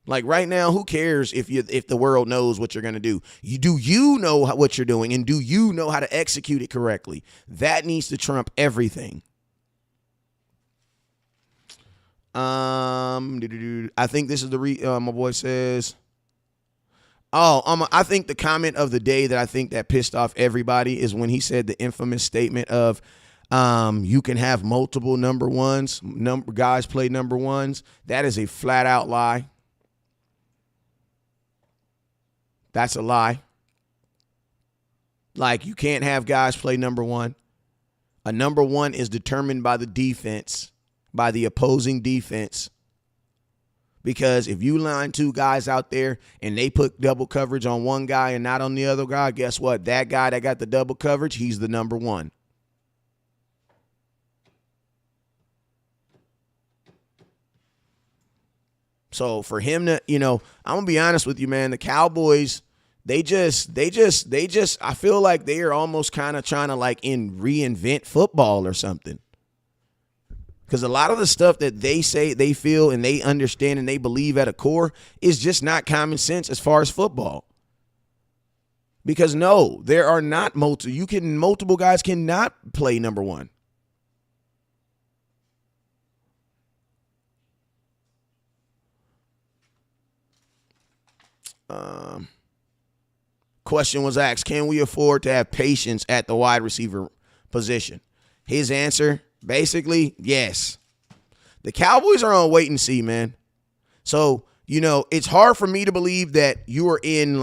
S3: Like right now, who cares if the world knows what you're going to do? Do you know what you're doing, and do you know how to execute it correctly? That needs to trump everything. I think this is my boy says, I think the comment of the day that I think that pissed off everybody is when he said the infamous statement of, you can have multiple number ones, guys play number ones. That is a flat out lie. That's a lie. Like, you can't have guys play number one. A number one is determined by the defense, by the opposing defense. Because if you line two guys out there and they put double coverage on one guy and not on the other guy, guess what? That guy that got the double coverage, he's the number one. So for him to, I'm going to be honest with you, man, the Cowboys, they just, I feel like they are almost kind of trying to reinvent football or something. Because a lot of the stuff that they say, they feel, and they understand, and they believe at a core is just not common sense as far as football. Because no, there are not multiple guys cannot play number one. Question was asked, can we afford to have patience at the wide receiver position? His answer, basically, yes. The Cowboys are on wait and see, man. So, it's hard for me to believe that you are in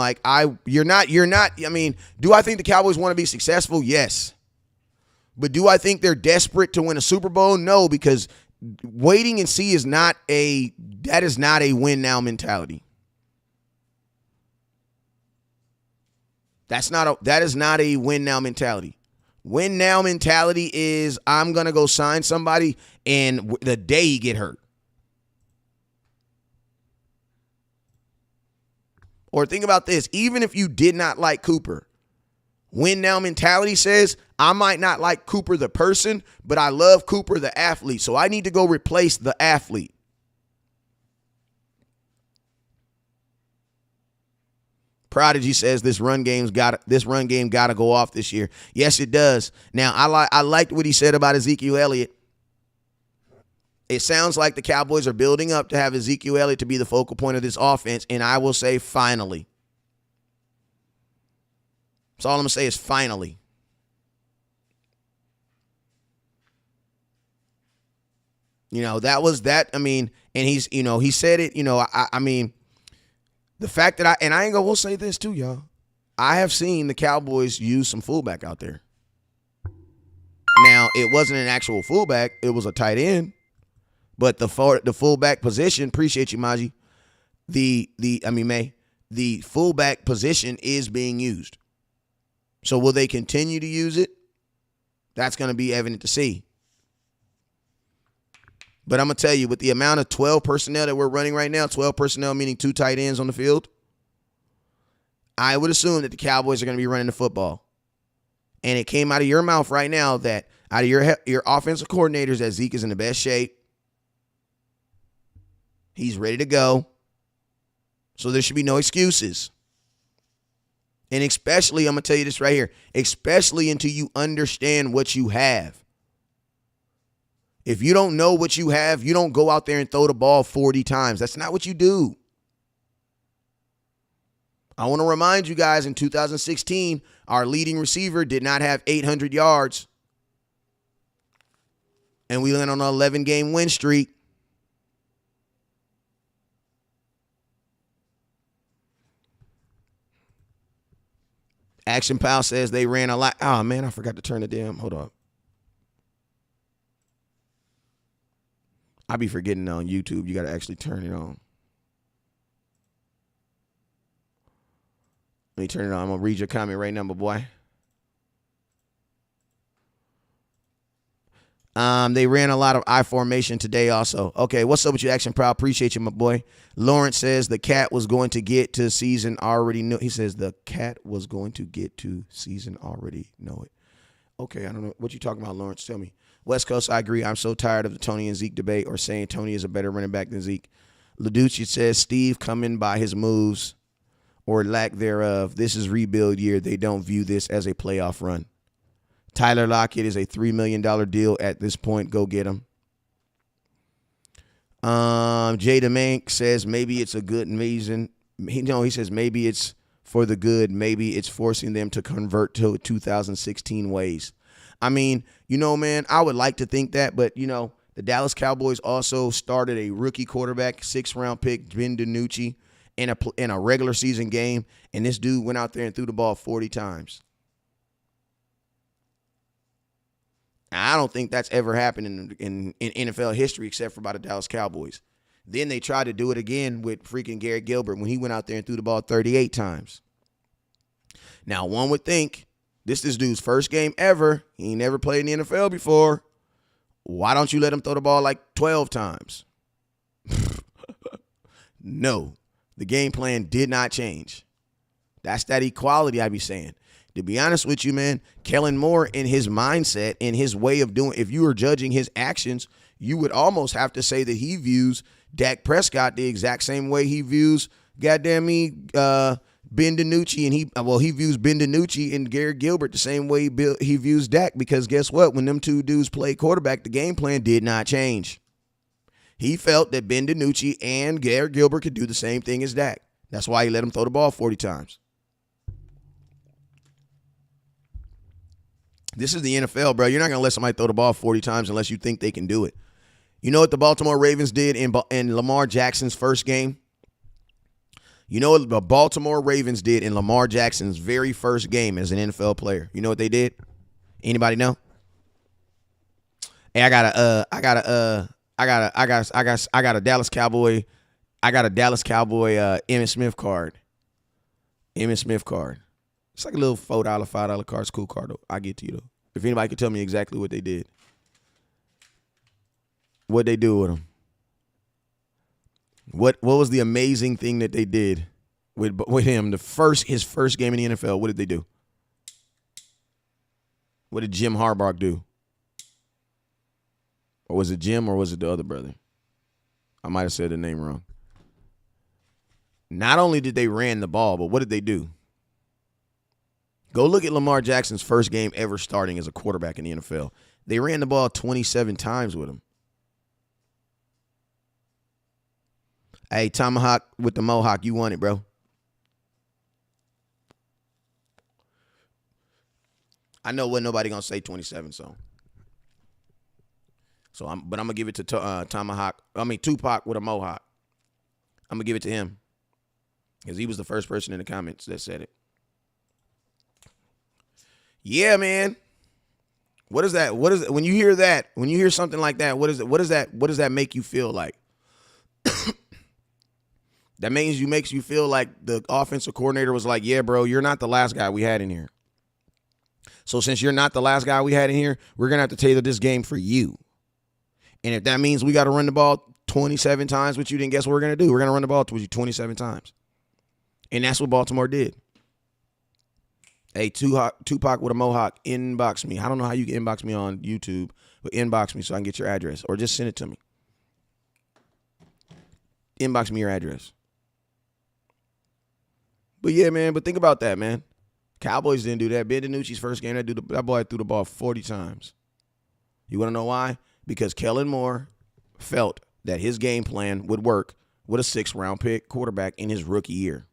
S3: you're not, I mean, do I think the Cowboys want to be successful? Yes. But do I think they're desperate to win a Super Bowl? No, because waiting and see is not a win now mentality. That is not a win now mentality. Win now mentality is I'm going to go sign somebody and the day he get hurt. Or think about this. Even if you did not like Cooper, Win now mentality says, I might not like Cooper the person, but I love Cooper the athlete. So I need to go replace the athlete. Prodigy says this run game got to go off this year. Yes, it does. Now, I liked what he said about Ezekiel Elliott. It sounds like the Cowboys are building up to have Ezekiel Elliott to be the focal point of this offense, and I will say finally. That's all I'm going to say is finally. That was that. I mean, and he's, he said it, I mean, the fact that we'll say this too, y'all. I have seen the Cowboys use some fullback out there. Now, it wasn't an actual fullback. It was a tight end. But the fullback position, appreciate you, Maji. The fullback position is being used. So will they continue to use it? That's going to be evident to see. But I'm going to tell you, with the amount of 12 personnel that we're running right now, 12 personnel meaning 2 tight ends on the field, I would assume that the Cowboys are going to be running the football. And it came out of your mouth right now that out of your offensive coordinators that Zeke is in the best shape. He's ready to go. So there should be no excuses. And especially, I'm going to tell you this right here, especially until you understand what you have. If you don't know what you have, you don't go out there and throw the ball 40 times. That's not what you do. I want to remind you guys, in 2016, our leading receiver did not have 800 yards. And we went on an 11-game win streak. Action Pal says they ran a lot. Oh, man, I forgot to turn the damn. Hold on. I be forgetting on YouTube. You got to actually turn it on. Let me turn it on. I'm going to read your comment right now, my boy. They ran a lot of I formation today also. Okay, what's up with you, Action Proud? Appreciate you, my boy. Lawrence says the cat was going to get to season already know. He says the cat was going to get to season already know it. Okay, I don't know. What you talking about, Lawrence? Tell me. West Coast, I agree. I'm so tired of the Tony and Zeke debate or saying Tony is a better running back than Zeke. LaDucci says Steve coming by his moves or lack thereof. This is rebuild year. They don't view this as a playoff run. Tyler Lockett is a $3 million deal at this point. Go get him. Jada Mank says maybe it's a good reason. He says maybe it's for the good. Maybe it's forcing them to convert to 2016 ways. I mean, man, I would like to think that, but, the Dallas Cowboys also started a rookie quarterback, 6th-round pick, Ben DiNucci, in a regular season game, and this dude went out there and threw the ball 40 times. I don't think that's ever happened in NFL history except for by the Dallas Cowboys. Then they tried to do it again with freaking Garrett Gilbert when he went out there and threw the ball 38 times. Now, one would think this dude's first game ever. He ain't never played in the NFL before. Why don't you let him throw the ball like 12 times? No, the game plan did not change. That's that equality I be saying. To be honest with you, man, Kellen Moore in his mindset, in his way of doing, if you were judging his actions, you would almost have to say that he views Dak Prescott the exact same way he views, Ben DiNucci, and he views Ben DiNucci and Garrett Gilbert the same way he views Dak, because guess what? When them two dudes played quarterback, the game plan did not change. He felt that Ben DiNucci and Garrett Gilbert could do the same thing as Dak. That's why he let him throw the ball 40 times. This is the NFL, bro. You're not going to let somebody throw the ball 40 times unless you think they can do it. You know what the Baltimore Ravens did in Lamar Jackson's first game? You know what the Baltimore Ravens did in Lamar Jackson's very first game as an NFL player? You know what they did? Anybody know? Hey, I got a Dallas Cowboy Emmitt Smith card. Emmitt Smith card. It's like a little $4, $5 card. It's a cool card, though. I'll get to you, though. If anybody can tell me exactly what they did. What'd they do with him? What was the amazing thing that they did with him? His first game in the NFL. What did they do? What did Jim Harbaugh do? Or was it Jim or was it the other brother? I might have said the name wrong. Not only did they ran the ball, but what did they do? Go look at Lamar Jackson's first game ever starting as a quarterback in the NFL. They ran the ball 27 times with him. Hey, Tomahawk with the Mohawk, you won it, bro. I know what nobody gonna say 27, so I'm gonna give it to Tupac with a Mohawk. I'm gonna give it to him because he was the first person in the comments that said it. Yeah, man. What is that? What is when you hear that? When you hear something like that, what is it? What does that make you feel like? That makes you feel like the offensive coordinator was like, yeah, bro, you're not the last guy we had in here. So since you're not the last guy we had in here, we're going to have to tailor this game for you. And if that means we got to run the ball 27 times with you, then guess what we're going to do? We're going to run the ball with you 27 times. And that's what Baltimore did. Hey, Tupac with a Mohawk, inbox me. I don't know how you can inbox me on YouTube, but inbox me so I can get your address or just send it to me. Inbox me your address. But yeah, man, but think about that, man. Cowboys didn't do that. Ben DiNucci's first game, that boy threw the ball 40 times. You want to know why? Because Kellen Moore felt that his game plan would work with a 6th-round pick quarterback in his rookie year.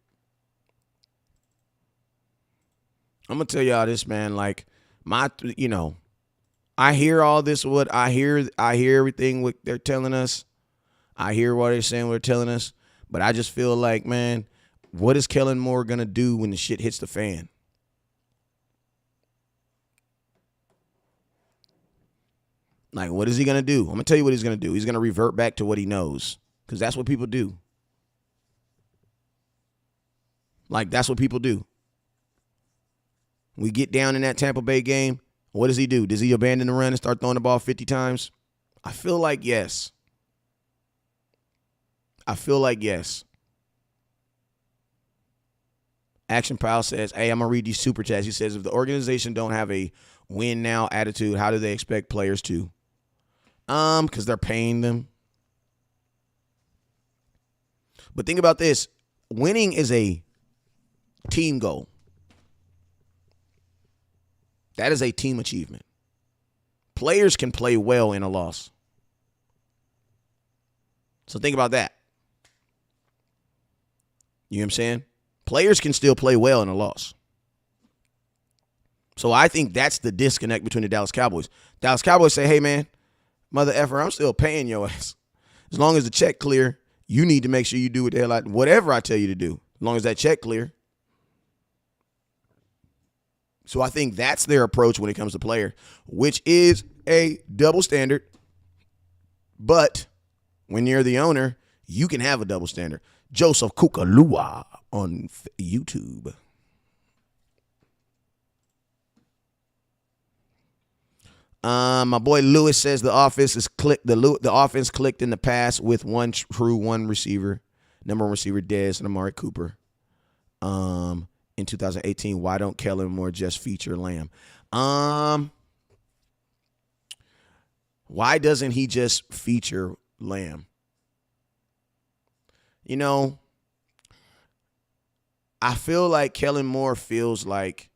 S3: I'm going to tell y'all this, man. Like, I hear all this. I hear everything what they're telling us. I hear what they're saying, what they're telling us. But I just feel like, man, what is Kellen Moore going to do when the shit hits the fan? Like, what is he going to do? I'm going to tell you what he's going to do. He's going to revert back to what he knows because that's what people do. Like, that's what people do. We get down in that Tampa Bay game. What does he do? Does he abandon the run and start throwing the ball 50 times? I feel like yes. Action Pal says, hey, I'm going to read these super chats. He says, if the organization don't have a win now attitude, how do they expect players to? Because they're paying them. But think about this. Winning is a team goal. That is a team achievement. Players can play well in a loss. So think about that. You know what I'm saying? Players can still play well in a loss. So I think that's the disconnect between the Dallas Cowboys. Dallas Cowboys say, hey, man, mother effer, I'm still paying your ass. As long as the check clear, you need to make sure you do whatever I tell you to do. As long as that check clear. So I think that's their approach when it comes to player, which is a double standard. But when you're the owner, you can have a double standard. Joseph Kukalua on YouTube. My boy Lewis says the offense clicked in the past with one true one receiver, number one receiver Dez and Amari Cooper. In 2018, why don't Kellen Moore just feature Lamb? Why doesn't he just feature Lamb? You know, I feel like Kellen Moore feels like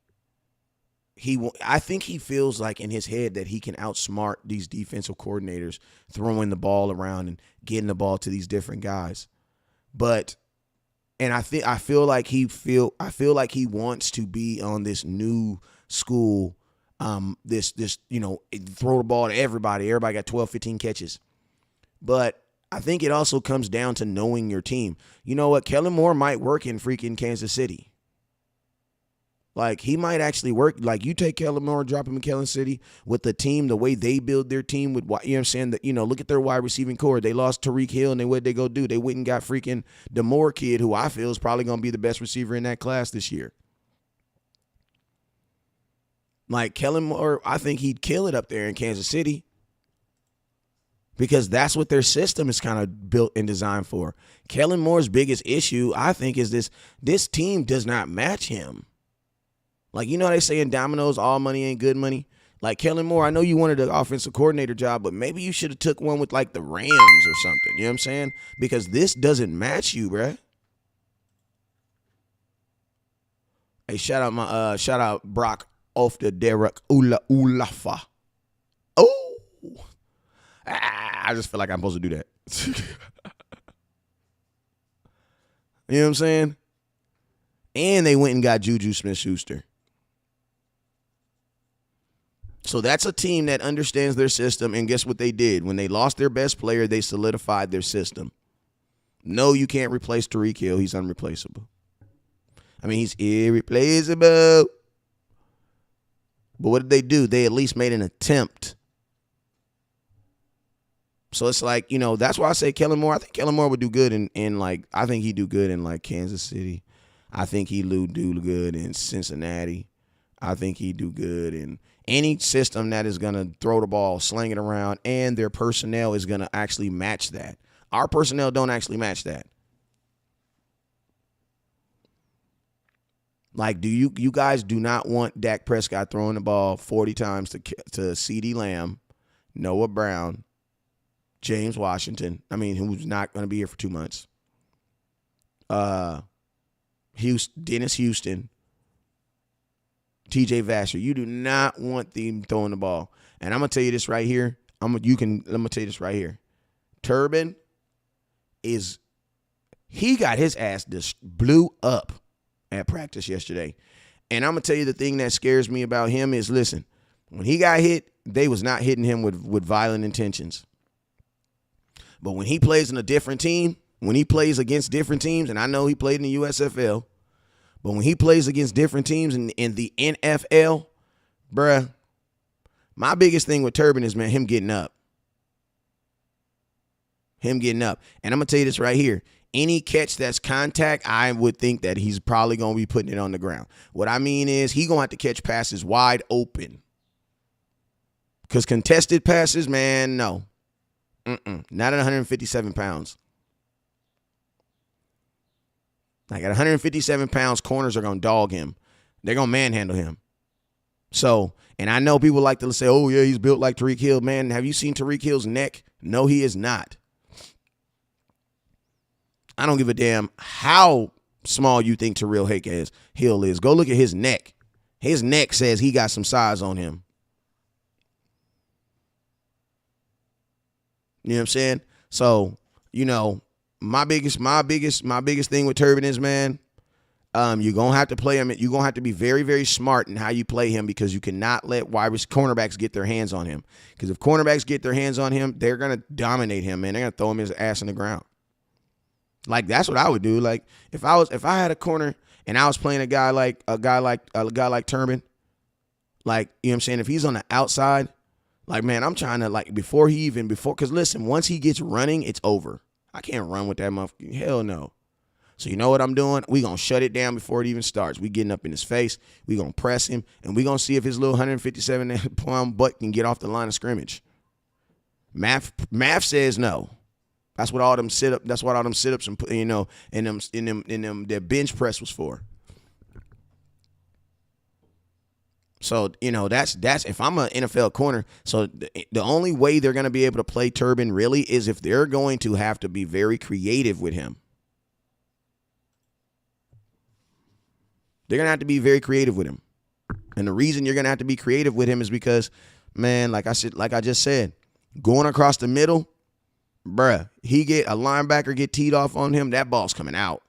S3: I think he feels like in his head that he can outsmart these defensive coordinators throwing the ball around and getting the ball to these different guys. And I feel like he wants to be on this new school, this throw the ball to everybody. Everybody got 12, 15 catches. But I think it also comes down to knowing your team. You know what? Kellen Moore might work in freaking Kansas City. Like, he might actually work. Like, you take Kellen Moore, drop him in Kansas City with the team, the way they build their team with, you know what I'm saying? That, look at their wide receiving core. They lost Tariq Hill, and what'd they go do? They went and got freaking the Moore kid, who I feel is probably going to be the best receiver in that class this year. Like, Kellen Moore, I think he'd kill it up there in Kansas City because that's what their system is kind of built and designed for. Kellen Moore's biggest issue, I think, is this team does not match him. Like, they say in dominoes, all money ain't good money. Like Kellen Moore, I know you wanted the offensive coordinator job, but maybe you should have took one with like the Rams or something. You know what I'm saying? Because this doesn't match you, bruh. Hey, shout out Brock off the Derek Ulafa. Oh, I just feel like I'm supposed to do that. You know what I'm saying? And they went and got Juju Smith-Schuster. So that's a team that understands their system, and guess what they did? When they lost their best player, they solidified their system. No, you can't replace Tyreek Hill. He's unreplaceable. I mean, he's irreplaceable. But what did they do? They at least made an attempt. So it's like, you know, that's why I say Kellen Moore. I think Kellen Moore would do good in like, I think he'd do good in like Kansas City. I think he'd do good in Cincinnati. I think he'd do good in any system that is going to throw the ball, sling it around, and their personnel is going to actually match that. Our personnel don't actually match that. Like, do you guys do not want Dak Prescott throwing the ball 40 times to CeeDee Lamb, Noah Brown, James Washington, who's not going to be here for 2 months, Dennis Houston, TJ Vasher. You do not want them throwing the ball. And I'm going to tell you this right here. I'm going to tell you this right here. Turbin he got his ass just blew up at practice yesterday. And I'm going to tell you the thing that scares me about him is, listen, when he got hit, they was not hitting him with violent intentions. But when he plays in a different team, when he plays against different teams, and I know he played in the USFL, but when he plays against different teams in the NFL, bruh, my biggest thing with Turbin is, man, him getting up. And I'm going to tell you this right here. Any catch that's contact, I would think that he's probably going to be putting it on the ground. What I mean is he's going to have to catch passes wide open. Because contested passes, man, no. Not at 157 pounds. Like at 157 pounds, corners are going to dog him. They're going to manhandle him. So, and I know people like to say, oh, yeah, he's built like Tyreek Hill. Man, have you seen Tyreek Hill's neck? No, he is not. I don't give a damn how small you think Tyreek Hill is. Go look at his neck. His neck says he got some size on him. You know what I'm saying? So, you know, my biggest thing with Turbin is, man, you're gonna have to play him. You're gonna have to be very, very smart in how you play him, because you cannot let cornerbacks get their hands on him. Because if cornerbacks get their hands on him, they're gonna dominate him, man. They're gonna throw him his ass in the ground. Like, that's what I would do. Like, if I had a corner and I was playing a guy like Turbin, like, you know what I'm saying? If he's on the outside, like, man, I'm trying to, like, because listen, once he gets running, it's over. I can't run with that motherfucker. Hell no. So you know what I'm doing? We going to shut it down before it even starts. We getting up in his face. We going to press him, and we going to see if his little 157-pound butt can get off the line of scrimmage. Math says no. That's what all them sit-ups and, you know, in them their bench press was for. So, you know, that's if I'm an NFL corner, so the only way they're going to be able to play Turbin really is if they're going to have to be very creative with him. They're going to have to be very creative with him. And the reason you're going to have to be creative with him is because, man, like I just said, going across the middle, bruh, a linebacker get teed off on him, that ball's coming out.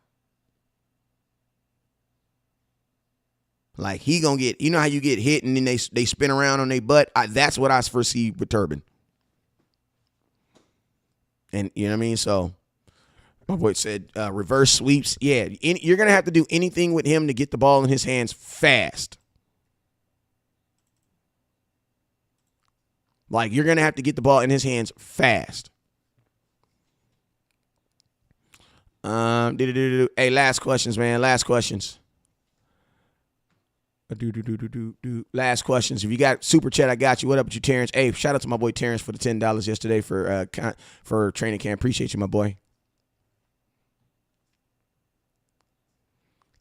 S3: Like, he gonna get, you know how you get hit and then they spin around on their butt? That's what I foresee with Turbin. And you know what I mean? So, my boy said reverse sweeps. Yeah, you're gonna have to do anything with him to get the ball in his hands fast. Like, you're gonna have to get the ball in his hands fast. Hey, last questions, man. Last questions. Last questions. If you got super chat, I got you. What up with you, Terrence? Hey, shout out to my boy Terrence for the $10 yesterday for training camp. Appreciate you, my boy.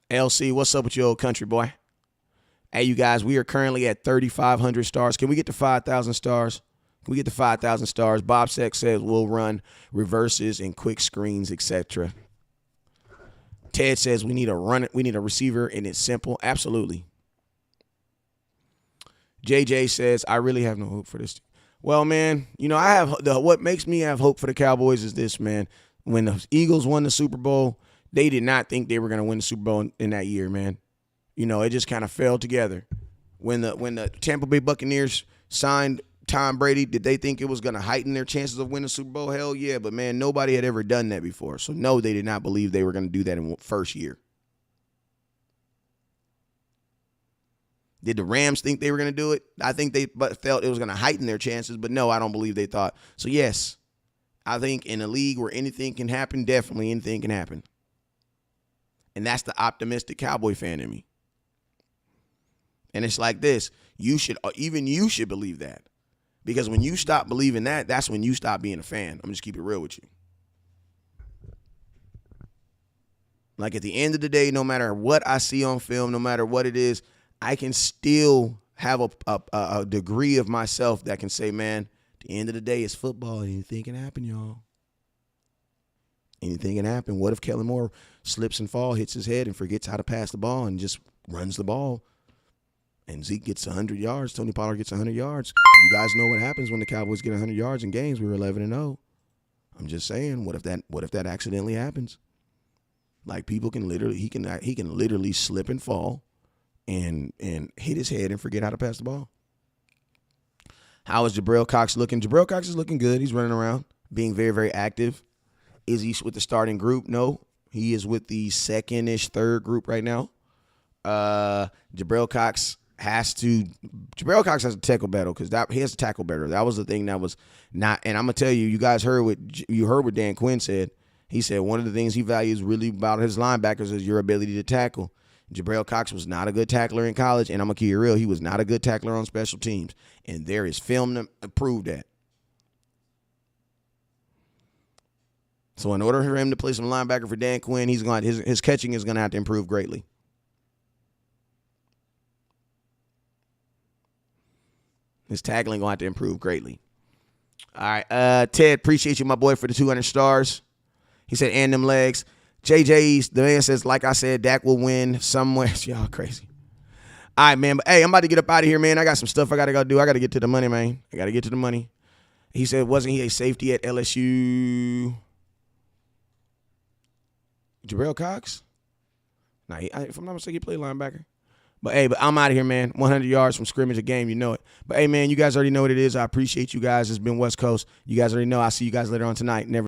S3: LC, what's up with your old country boy? Hey, you guys, we are currently at 3,500 stars. Can we get to 5,000 stars? Can we get to 5,000 stars? Bob Seck says we'll run reverses and quick screens, etc. Ted says we need a receiver, and it's simple. Absolutely. JJ says I really have no hope for this. Well, man, you know, what makes me have hope for the Cowboys is this, man. When the Eagles won the Super Bowl, they did not think they were going to win the Super Bowl in that year, man. You know, it just kind of fell together. When the Tampa Bay Buccaneers signed Tom Brady, did they think it was going to heighten their chances of winning the Super Bowl? Hell yeah, but man, nobody had ever done that before. So no, they did not believe they were going to do that in the first year. Did the Rams think they were going to do it? I think they felt it was going to heighten their chances, but no, I don't believe they thought. So yes, I think in a league where anything can happen, definitely anything can happen. And that's the optimistic Cowboy fan in me. And it's like this, you should believe that. Because when you stop believing that, that's when you stop being a fan. I'm just keep it real with you. Like at the end of the day, no matter what I see on film, no matter what it is, I can still have a degree of myself that can say, man, at the end of the day, it's football. Anything can happen, y'all. Anything can happen. What if Kellen Moore slips and falls, hits his head, and forgets how to pass the ball and just runs the ball? And Zeke gets 100 yards. Tony Pollard gets 100 yards. You guys know what happens when the Cowboys get 100 yards in games. We were 11-0. I'm just saying, what if that accidentally happens? Like he can literally slip and fall and hit his head and forget how to pass the ball. How is Jabril Cox looking? Jabril Cox is looking good. He's running around, being very, very active. Is he with the starting group? No. He is with the second-ish, third group right now. Jabril Cox has to tackle better because he has to tackle better. That was the thing that was not. And I'm gonna tell you, you guys heard what Dan Quinn said. He said one of the things he values really about his linebackers is your ability to tackle. Jabril Cox was not a good tackler in college, and I'm gonna keep it real. He was not a good tackler on special teams, and there is film to prove that. So in order for him to play some linebacker for Dan Quinn, his catching is gonna have to improve greatly. His tackling going to have to improve greatly. All right. Ted, appreciate you, my boy, for the 200 stars. He said, and them legs. JJ, the man says, like I said, Dak will win somewhere. Y'all crazy. All right, man. But, hey, I'm about to get up out of here, man. I got some stuff I got to go do. I got to get to the money, man. I got to get to the money. He said, wasn't he a safety at LSU? Jabril Cox? Nah, if I'm not mistaken, he played linebacker. But, hey, I'm out of here, man. 100 yards from scrimmage a game, you know it. But, hey, man, you guys already know what it is. I appreciate you guys. It's been West Coast. You guys already know. I'll see you guys later on tonight. Never